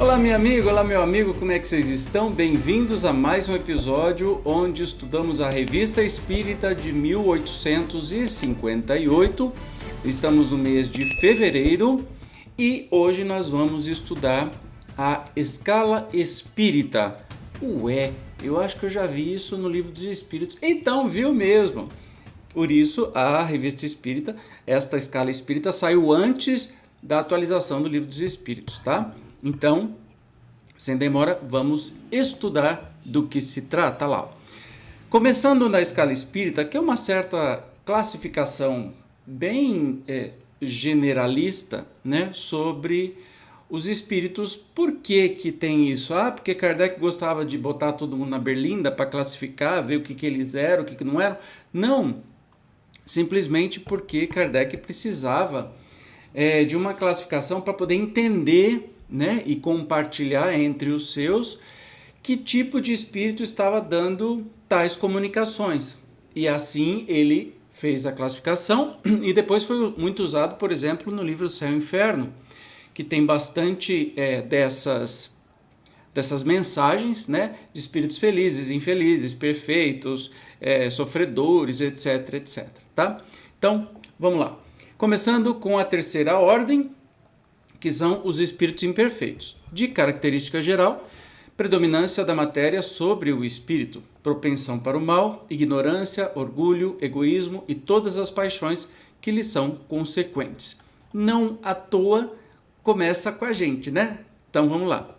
Olá, minha amiga, olá, meu amigo, como é que vocês estão? Bem-vindos a mais um episódio onde estudamos a Revista Espírita de 1858. Estamos no mês de fevereiro e hoje nós vamos estudar a Escala Espírita. Ué, eu acho que eu já vi isso no Livro dos Espíritos. Então, viu mesmo? Por isso, a Revista Espírita, esta Escala Espírita, saiu antes da atualização do Livro dos Espíritos, tá? Então, sem demora, vamos estudar do que se trata lá. Começando na escala espírita, que é uma certa classificação bem generalista, né, sobre os espíritos. Por que que tem isso? Porque Kardec gostava de botar todo mundo na berlinda para classificar, ver o que eles eram, o que não eram. Não, simplesmente porque Kardec precisava de uma classificação para poder entender, né, e compartilhar entre os seus que tipo de espírito estava dando tais comunicações. E assim ele fez a classificação e depois foi muito usado, por exemplo, no livro Céu e Inferno, que tem bastante dessas mensagens, né, de espíritos felizes, infelizes, perfeitos, sofredores, etc, etc. Tá? Então, vamos lá. Começando com a terceira ordem, que são os espíritos imperfeitos. De característica geral, predominância da matéria sobre o espírito, propensão para o mal, ignorância, orgulho, egoísmo e todas as paixões que lhes são consequentes. Não à toa começa com a gente, né? Então vamos lá.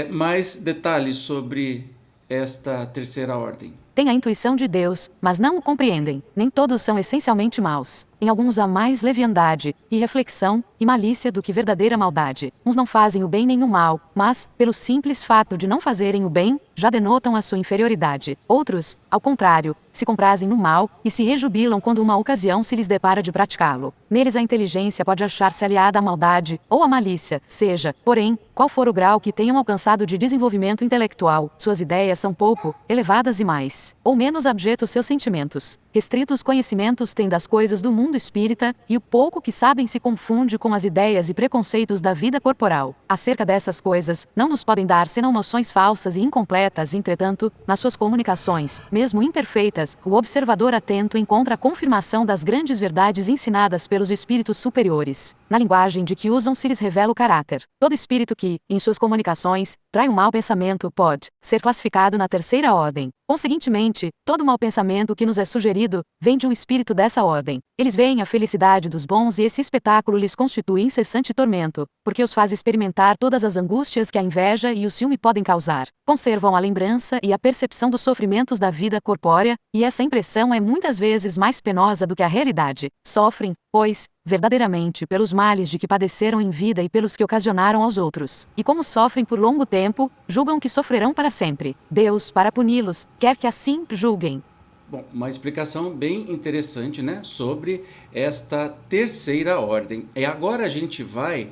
Mais detalhes sobre esta terceira ordem. Têm a intuição de Deus, mas não o compreendem. Nem todos são essencialmente maus. Em alguns há mais leviandade, e reflexão, e malícia do que verdadeira maldade. Uns não fazem o bem nem o mal, mas, pelo simples fato de não fazerem o bem, já denotam a sua inferioridade. Outros, ao contrário, se comprazem no mal, e se rejubilam quando uma ocasião se lhes depara de praticá-lo. Neles a inteligência pode achar-se aliada à maldade, ou à malícia, seja, porém, qual for o grau que tenham alcançado de desenvolvimento intelectual, suas ideias são pouco elevadas e mais ou menos abjetos seus sentimentos. Restritos conhecimentos têm das coisas do mundo espírita, e o pouco que sabem se confunde com as ideias e preconceitos da vida corporal. Acerca dessas coisas, não nos podem dar senão noções falsas e incompletas. Entretanto, nas suas comunicações, mesmo imperfeitas, o observador atento encontra a confirmação das grandes verdades ensinadas pelos espíritos superiores. Na linguagem de que usam se lhes revela o caráter. Todo espírito que, em suas comunicações, trai um mau pensamento pode ser classificado na terceira ordem. Conseguintemente, todo mau pensamento que nos é sugerido vem de um espírito dessa ordem. Eles veem a felicidade dos bons e esse espetáculo lhes constitui incessante tormento, porque os faz experimentar todas as angústias que a inveja e o ciúme podem causar. Conservam a lembrança e a percepção dos sofrimentos da vida corpórea, e essa impressão é muitas vezes mais penosa do que a realidade. Sofrem, pois, verdadeiramente pelos males de que padeceram em vida e pelos que ocasionaram aos outros. E como sofrem por longo tempo, julgam que sofrerão para sempre. Deus, para puni-los, quer que assim julguem. Bom, uma explicação bem interessante, né, sobre esta terceira ordem. E agora a gente vai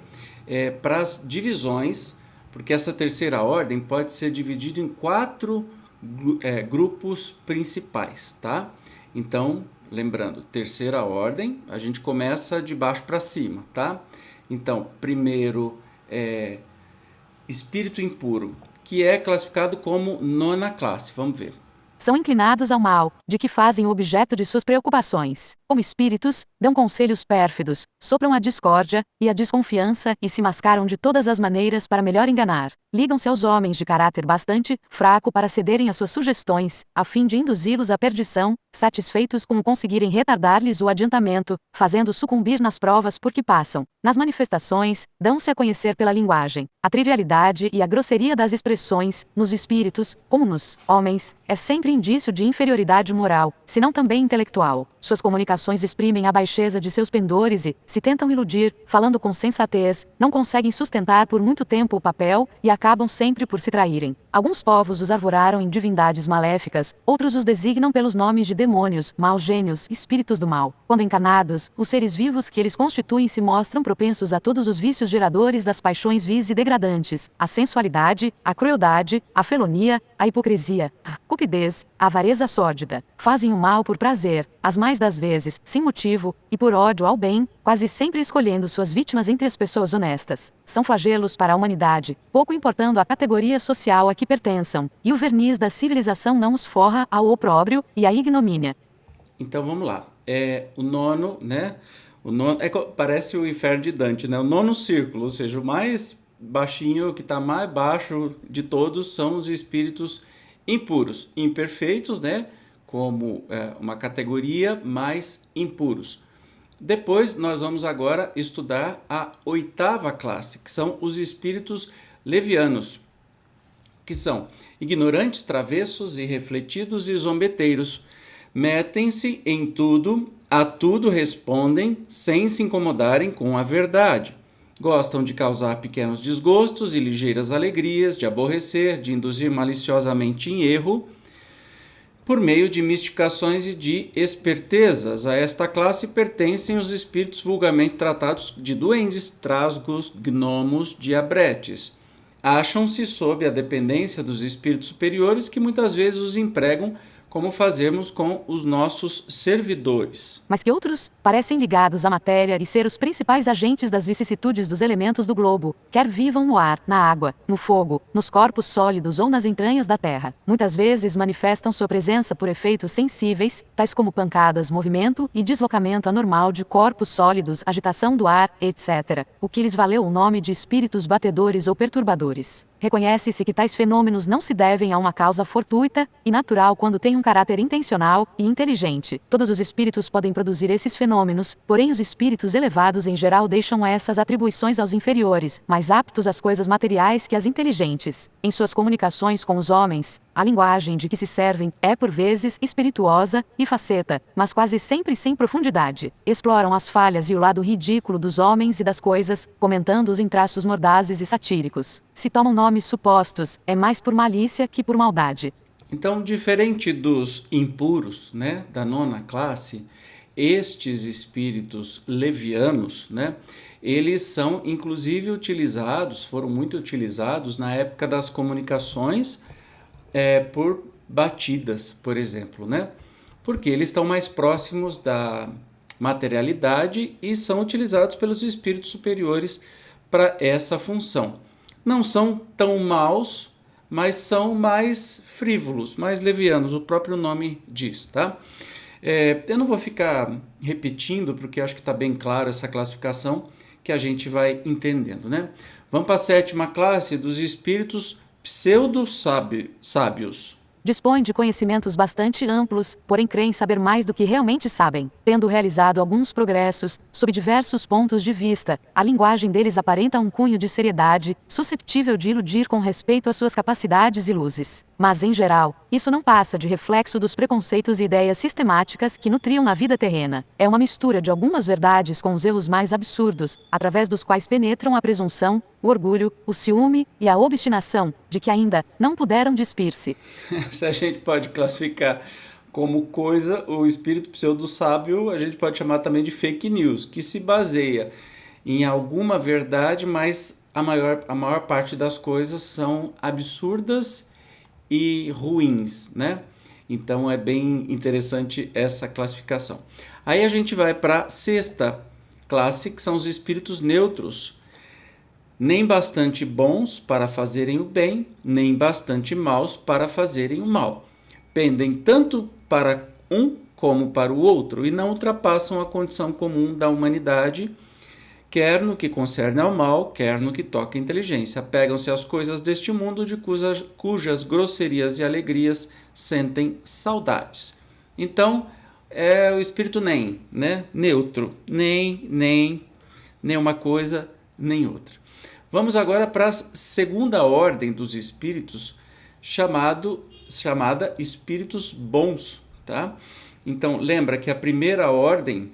para as divisões, porque essa terceira ordem pode ser dividida em 4 grupos principais, tá? Então, lembrando, terceira ordem, a gente começa de baixo para cima, tá? Então, primeiro, espírito impuro, que é classificado como nona classe. Vamos ver. São inclinados ao mal, de que fazem o objeto de suas preocupações. Como espíritos, dão conselhos pérfidos, sopram a discórdia e a desconfiança e se mascaram de todas as maneiras para melhor enganar. Ligam-se aos homens de caráter bastante fraco para cederem às suas sugestões, a fim de induzi-los à perdição, satisfeitos com conseguirem retardar-lhes o adiantamento, fazendo sucumbir nas provas por que passam. Nas manifestações, dão-se a conhecer pela linguagem. A trivialidade e a grosseria das expressões, nos espíritos, como nos homens, é sempre indício de inferioridade moral, se não também intelectual. Suas comunicações exprimem a baixeza de seus pendores e, se tentam iludir, falando com sensatez, não conseguem sustentar por muito tempo o papel e acabam sempre por se traírem. Alguns povos os arvoraram em divindades maléficas, outros os designam pelos nomes de demônios, maus gênios, espíritos do mal. Quando encarnados, os seres vivos que eles constituem se mostram propensos a todos os vícios geradores das paixões vis e degradantes, a sensualidade, a crueldade, a felonia, a hipocrisia, a cupidez, a avareza sórdida. Fazem o mal por prazer, as mais das vezes, sem motivo, e por ódio ao bem, quase sempre escolhendo suas vítimas entre as pessoas honestas. São flagelos para a humanidade, pouco importando a categoria social a que pertençam, e o verniz da civilização não os forra ao opróbrio e à ignomínia. Então vamos lá. O nono, né? O nono parece o inferno de Dante, né? O nono círculo, ou seja, o mais baixinho, que está mais baixo de todos, são os espíritos impuros, imperfeitos, né? Como uma categoria, mais impuros. Depois nós vamos agora estudar a oitava classe, que são os espíritos levianos, que são ignorantes, travessos, irrefletidos e zombeteiros. Metem-se em tudo, a tudo respondem, sem se incomodarem com a verdade. Gostam de causar pequenos desgostos e ligeiras alegrias, de aborrecer, de induzir maliciosamente em erro, por meio de mistificações e de espertezas. A esta classe pertencem os espíritos vulgarmente tratados de duendes, trasgos, gnomos, diabretes. Acham-se sob a dependência dos espíritos superiores que muitas vezes os empregam como fazemos com os nossos servidores. Mas que outros parecem ligados à matéria e ser os principais agentes das vicissitudes dos elementos do globo, quer vivam no ar, na água, no fogo, nos corpos sólidos ou nas entranhas da terra. Muitas vezes manifestam sua presença por efeitos sensíveis, tais como pancadas, movimento e deslocamento anormal de corpos sólidos, agitação do ar, etc., o que lhes valeu o nome de espíritos batedores ou perturbadores. Reconhece-se que tais fenômenos não se devem a uma causa fortuita e natural quando têm um caráter intencional e inteligente. Todos os espíritos podem produzir esses fenômenos, porém os espíritos elevados em geral deixam essas atribuições aos inferiores, mais aptos às coisas materiais que às inteligentes. Em suas comunicações com os homens, a linguagem de que se servem é por vezes espirituosa e faceta, mas quase sempre sem profundidade. Exploram as falhas e o lado ridículo dos homens e das coisas, comentando-os em traços mordazes e satíricos. Se tomam nomes supostos, é mais por malícia que por maldade. Então, diferente dos impuros, né, da nona classe, estes espíritos levianos, né, eles são inclusive utilizados, foram muito utilizados na época das comunicações por batidas, por exemplo, né? Porque eles estão mais próximos da materialidade e são utilizados pelos espíritos superiores para essa função. Não são tão maus, mas são mais frívolos, mais levianos, o próprio nome diz, tá? Eu não vou ficar repetindo, porque acho que está bem claro essa classificação, que a gente vai entendendo, né? Vamos para a sétima classe dos espíritos pseudo-sábios. Dispõem de conhecimentos bastante amplos, porém creem saber mais do que realmente sabem. Tendo realizado alguns progressos, sob diversos pontos de vista, a linguagem deles aparenta um cunho de seriedade, susceptível de iludir com respeito às suas capacidades e luzes. Mas, em geral, isso não passa de reflexo dos preconceitos e ideias sistemáticas que nutriam na vida terrena. É uma mistura de algumas verdades com os erros mais absurdos, através dos quais penetram a presunção, o orgulho, o ciúme e a obstinação, de que ainda não puderam despir-se. Se a gente pode classificar como coisa, o espírito pseudo-sábio, a gente pode chamar também de fake news, que se baseia em alguma verdade, mas a maior parte das coisas são absurdas e ruins, né? Então é bem interessante essa classificação. Aí a gente vai para a sexta classe, que são os espíritos neutros. Nem bastante bons para fazerem o bem, nem bastante maus para fazerem o mal. Pendem tanto para um como para o outro e não ultrapassam a condição comum da humanidade, quer no que concerne ao mal, quer no que toca à inteligência. Apegam-se às coisas deste mundo de cujas grosserias e alegrias sentem saudades. Então, é o espírito nem, né? Neutro. Nem uma coisa, nem outra. Vamos agora para a segunda ordem dos espíritos, chamada espíritos bons, tá? Então, lembra que a primeira ordem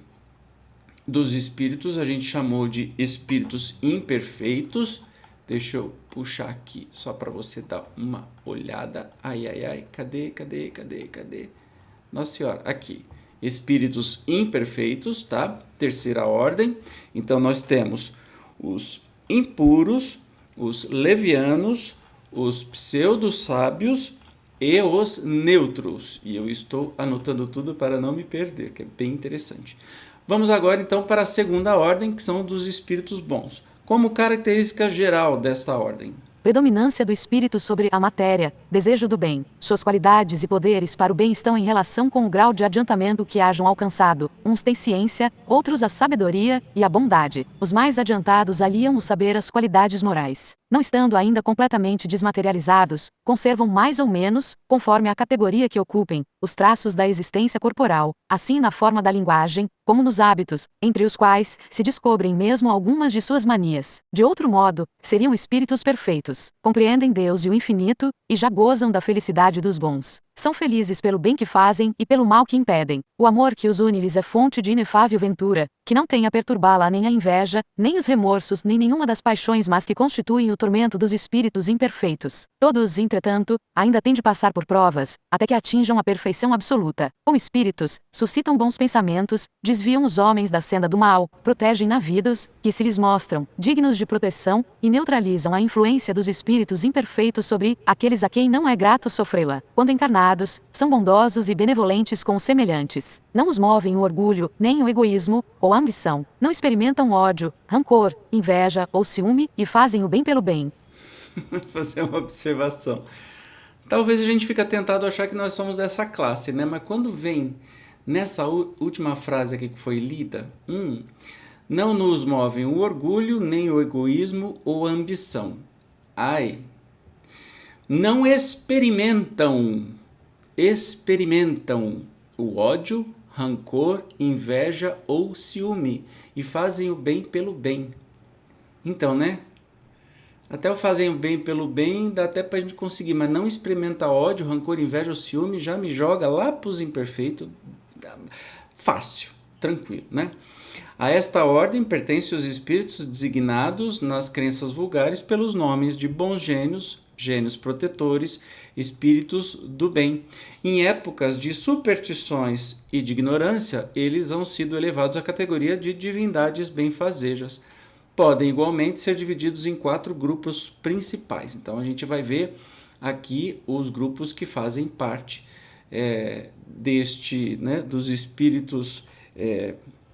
dos espíritos a gente chamou de espíritos imperfeitos. Deixa eu puxar aqui só para você dar uma olhada. Ai, cadê? Nossa Senhora, aqui. Espíritos imperfeitos, tá? Terceira ordem. Então, nós temos os impuros, os levianos, os pseudo-sábios e os neutros. E eu estou anotando tudo para não me perder, que é bem interessante. Vamos agora então para a segunda ordem, que são dos espíritos bons. Como característica geral desta ordem? Predominância do espírito sobre a matéria, desejo do bem. Suas qualidades e poderes para o bem estão em relação com o grau de adiantamento que hajam alcançado. Uns têm ciência, outros a sabedoria e a bondade. Os mais adiantados aliam o saber às qualidades morais. Não estando ainda completamente desmaterializados, conservam mais ou menos, conforme a categoria que ocupem, os traços da existência corporal, assim na forma da linguagem, como nos hábitos, entre os quais se descobrem mesmo algumas de suas manias. De outro modo, seriam espíritos perfeitos, compreendem Deus e o infinito, e já gozam da felicidade dos bons. São felizes pelo bem que fazem e pelo mal que impedem. O amor que os une lhes é fonte de inefável ventura, que não tem a perturbá-la nem a inveja, nem os remorsos, nem nenhuma das paixões mas que constituem o tormento dos espíritos imperfeitos. Todos, entretanto, ainda têm de passar por provas, até que atinjam a perfeição absoluta. Como espíritos, suscitam bons pensamentos, desviam os homens da senda do mal, protegem navidos, que se lhes mostram dignos de proteção, e neutralizam a influência dos espíritos imperfeitos sobre aqueles a quem não é grato sofrê-la. Quando encarnados, são bondosos e benevolentes com os semelhantes. Não os movem o orgulho, nem o egoísmo, ou a ambição. Não experimentam ódio, rancor, inveja ou ciúme e fazem o bem pelo bem. Vou fazer uma observação. Talvez a gente fique tentado a achar que nós somos dessa classe, né? Mas quando vem nessa última frase aqui que foi lida, não nos movem o orgulho, nem o egoísmo ou a ambição. Ai, não experimentam o ódio, rancor, inveja ou ciúme e fazem o bem pelo bem. Então, né? Até o fazem o bem pelo bem dá até pra gente conseguir, mas não experimenta ódio, rancor, inveja ou ciúme, já me joga lá pros imperfeitos. Fácil, tranquilo, né? A esta ordem pertencem os espíritos designados nas crenças vulgares pelos nomes de bons gênios, gênios protetores, espíritos do bem. Em épocas de superstições e de ignorância, eles han sido elevados à categoria de divindades benfazejas. Podem igualmente ser divididos em 4 grupos principais. Então a gente vai ver aqui os grupos que fazem parte dos espíritos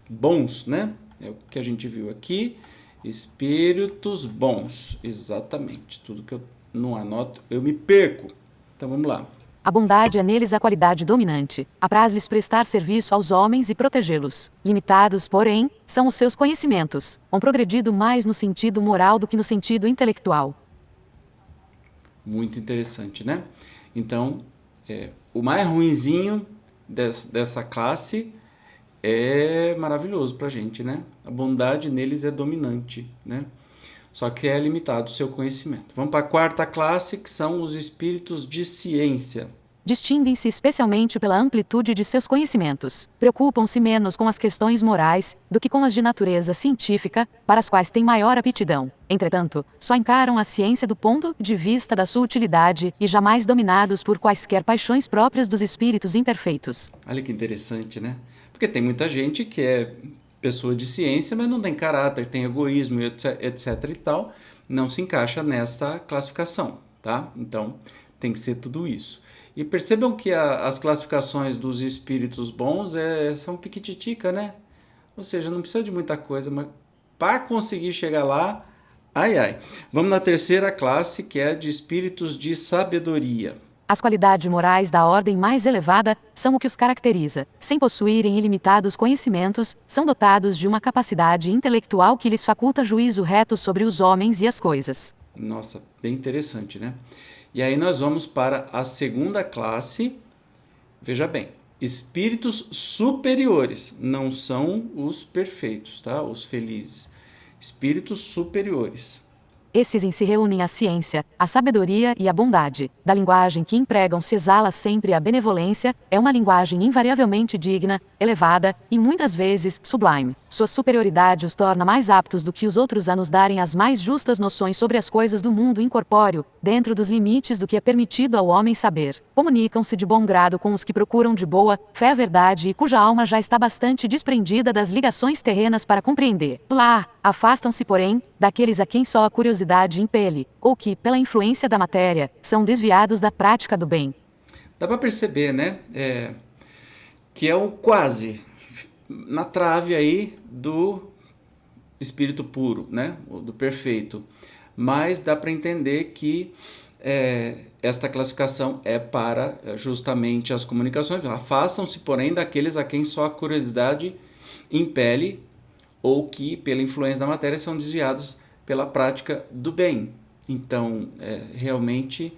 bons, né? É o que a gente viu aqui. Espíritos bons, exatamente. Tudo que eu não anoto, eu me perco. Então vamos lá. A bondade é neles a qualidade dominante. Apraz-lhes prestar serviço aos homens e protegê-los. Limitados, porém, são os seus conhecimentos. Hão progredido mais no sentido moral do que no sentido intelectual. Muito interessante, né? Então, o mais ruinzinho dessa classe é maravilhoso pra gente, né? A bondade neles é dominante, né? Só que é limitado o seu conhecimento. Vamos para a 4ª classe, que são os espíritos de ciência. Distinguem-se especialmente pela amplitude de seus conhecimentos. Preocupam-se menos com as questões morais do que com as de natureza científica, para as quais têm maior aptidão. Entretanto, só encaram a ciência do ponto de vista da sua utilidade e jamais dominados por quaisquer paixões próprias dos espíritos imperfeitos. Olha que interessante, né? Porque tem muita gente que é pessoa de ciência, mas não tem caráter, tem egoísmo, etc e tal, não se encaixa nesta classificação, tá? Então, tem que ser tudo isso. E percebam que as classificações dos espíritos bons são piquititica, né? Ou seja, não precisa de muita coisa, mas para conseguir chegar lá, ai. Vamos na 3ª classe, que é de espíritos de sabedoria. As qualidades morais da ordem mais elevada são o que os caracteriza. Sem possuírem ilimitados conhecimentos, são dotados de uma capacidade intelectual que lhes faculta juízo reto sobre os homens e as coisas. Nossa, bem interessante, né? E aí nós vamos para a 2ª classe. Veja bem, espíritos superiores, não são os perfeitos, tá? Os felizes. Espíritos superiores. Esses em si reúnem a ciência, a sabedoria e a bondade. Da linguagem que empregam se exala sempre a benevolência, é uma linguagem invariavelmente digna, elevada e muitas vezes sublime. Sua superioridade os torna mais aptos do que os outros a nos darem as mais justas noções sobre as coisas do mundo incorpóreo, dentro dos limites do que é permitido ao homem saber. Comunicam-se de bom grado com os que procuram de boa fé a verdade e cuja alma já está bastante desprendida das ligações terrenas para compreender. Lá, afastam-se, porém, daqueles a quem só a curiosidade impele, ou que, pela influência da matéria, são desviados da prática do bem. Dá para perceber, né? Que é o quase. na trave aí do espírito puro, né? Do perfeito. Mas dá para entender que esta classificação é para justamente as comunicações. Afastam-se, porém, daqueles a quem só a curiosidade impele ou que, pela influência da matéria, são desviados pela prática do bem. Então, realmente,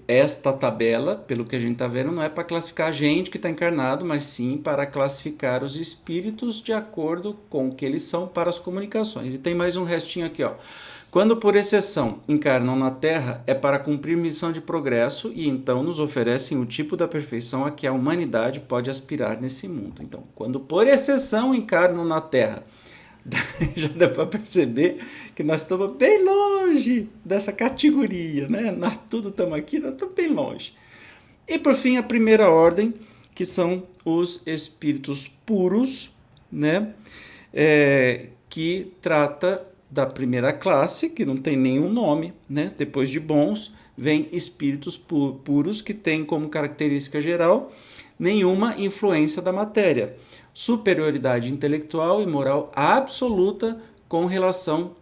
esta tabela, pelo que a gente está vendo, não é para classificar a gente que está encarnado, mas sim para classificar os espíritos de acordo com o que eles são para as comunicações. E tem mais um restinho aqui, ó. Quando, por exceção, encarnam na Terra, é para cumprir missão de progresso e então nos oferecem o tipo da perfeição a que a humanidade pode aspirar nesse mundo. Então, quando, por exceção, encarnam na Terra, já dá para perceber que nós estamos bem longe dessa categoria, né? Nós tudo estamos aqui, nós estamos bem longe. E, por fim, a primeira ordem, que são os espíritos puros, né? Que trata da primeira classe, que não tem nenhum nome, né? Depois de bons, vem espíritos puros, que tem como característica geral nenhuma influência da matéria, superioridade intelectual e moral absoluta com relação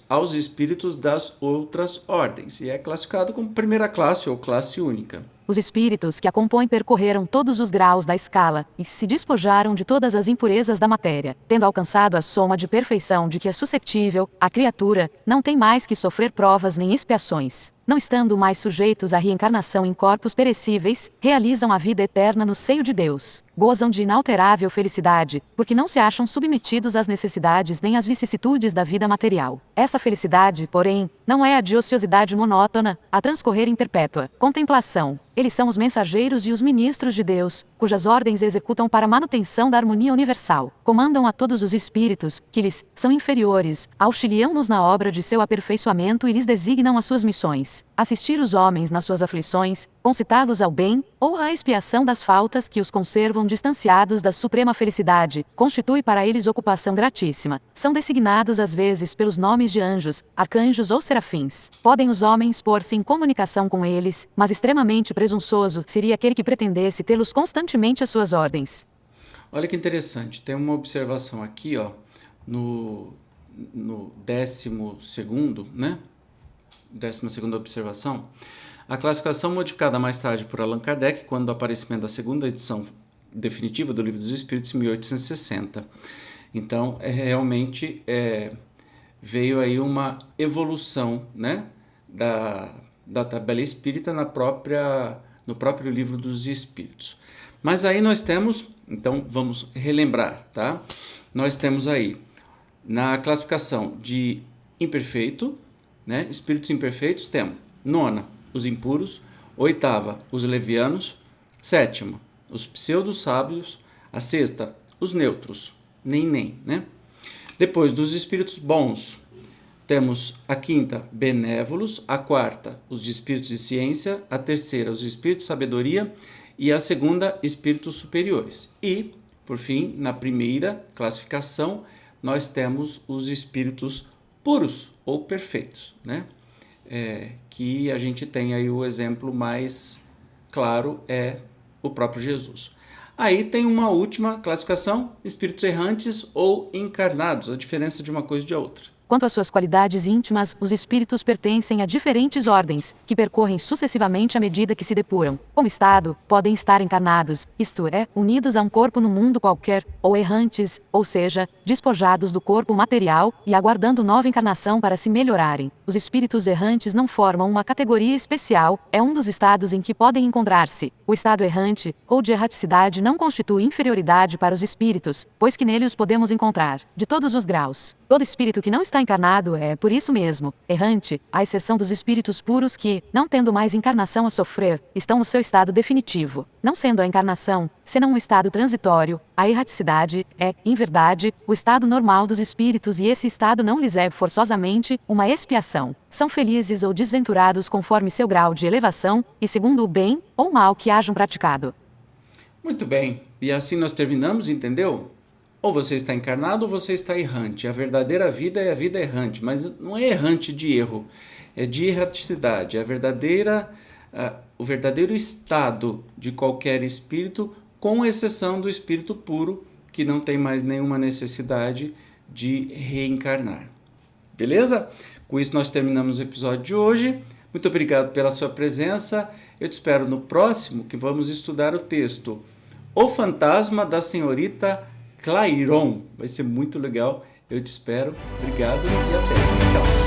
aos espíritos das outras ordens, e é classificado como primeira classe ou classe única. Os espíritos que a compõem percorreram todos os graus da escala e se despojaram de todas as impurezas da matéria, tendo alcançado a soma de perfeição de que é susceptível, a criatura não tem mais que sofrer provas nem expiações. Não estando mais sujeitos à reencarnação em corpos perecíveis, realizam a vida eterna no seio de Deus. Gozam de inalterável felicidade, porque não se acham submetidos às necessidades nem às vicissitudes da vida material. Essa felicidade, porém, não é a de ociosidade monótona, a transcorrer em perpétua contemplação. Eles são os mensageiros e os ministros de Deus, cujas ordens executam para a manutenção da harmonia universal. Comandam a todos os espíritos, que lhes são inferiores, auxiliam-nos na obra de seu aperfeiçoamento e lhes designam as suas missões. Assistir os homens nas suas aflições, concitá-los ao bem, ou à expiação das faltas que os conservam distanciados da suprema felicidade, constitui para eles ocupação gratíssima. São designados às vezes pelos nomes de anjos, arcanjos ou serafins. Podem os homens pôr-se em comunicação com eles, mas extremamente presunçoso seria aquele que pretendesse tê-los constantemente às suas ordens. Olha que interessante, tem uma observação aqui, ó, no 12º, né? 12ª observação. A classificação modificada mais tarde por Allan Kardec, quando do aparecimento da segunda edição definitiva do Livro dos Espíritos, em 1860. Então, realmente veio aí uma evolução, né, da tabela espírita no próprio Livro dos Espíritos. Mas aí nós temos, então vamos relembrar, tá? Nós temos aí, na classificação de imperfeito, né, espíritos imperfeitos, temos nona, os impuros, oitava, os levianos, sétima, os pseudo-sábios, a sexta, os neutros, nem, né? Depois dos espíritos bons, temos a quinta, benévolos, a quarta, os de espíritos de ciência, a terceira, os espíritos de sabedoria e a segunda, espíritos superiores. E, por fim, na primeira classificação, nós temos os espíritos puros ou perfeitos, né? Que a gente tem aí o exemplo mais claro, é o próprio Jesus. Aí tem uma última classificação, espíritos errantes ou encarnados, a diferença de uma coisa e de outra. Quanto às suas qualidades íntimas, os espíritos pertencem a diferentes ordens, que percorrem sucessivamente à medida que se depuram. Como estado, podem estar encarnados, isto é, unidos a um corpo no mundo qualquer, ou errantes, ou seja, despojados do corpo material e aguardando nova encarnação para se melhorarem. Os espíritos errantes não formam uma categoria especial, é um dos estados em que podem encontrar-se. O estado errante, ou de erraticidade, não constitui inferioridade para os espíritos, pois que nele os podemos encontrar, de todos os graus. Todo espírito que não está encarnado é, por isso mesmo, errante, à exceção dos espíritos puros que, não tendo mais encarnação a sofrer, estão no seu estado definitivo. Não sendo a encarnação, senão um estado transitório, a erraticidade é, em verdade, o estado normal dos espíritos e esse estado não lhes é, forçosamente, uma expiação. São felizes ou desventurados conforme seu grau de elevação e segundo o bem ou mal que hajam praticado. Muito bem, e assim nós terminamos, entendeu? Ou você está encarnado ou você está errante. A verdadeira vida é a vida errante, mas não é errante de erro, é de erraticidade. É o verdadeiro estado de qualquer espírito com exceção do espírito puro, que não tem mais nenhuma necessidade de reencarnar. Beleza? Com isso nós terminamos o episódio de hoje. Muito obrigado pela sua presença. Eu te espero no próximo, que vamos estudar o texto O Fantasma da Senhorita Clairon. Vai ser muito legal. Eu te espero. Obrigado e até. Tchau.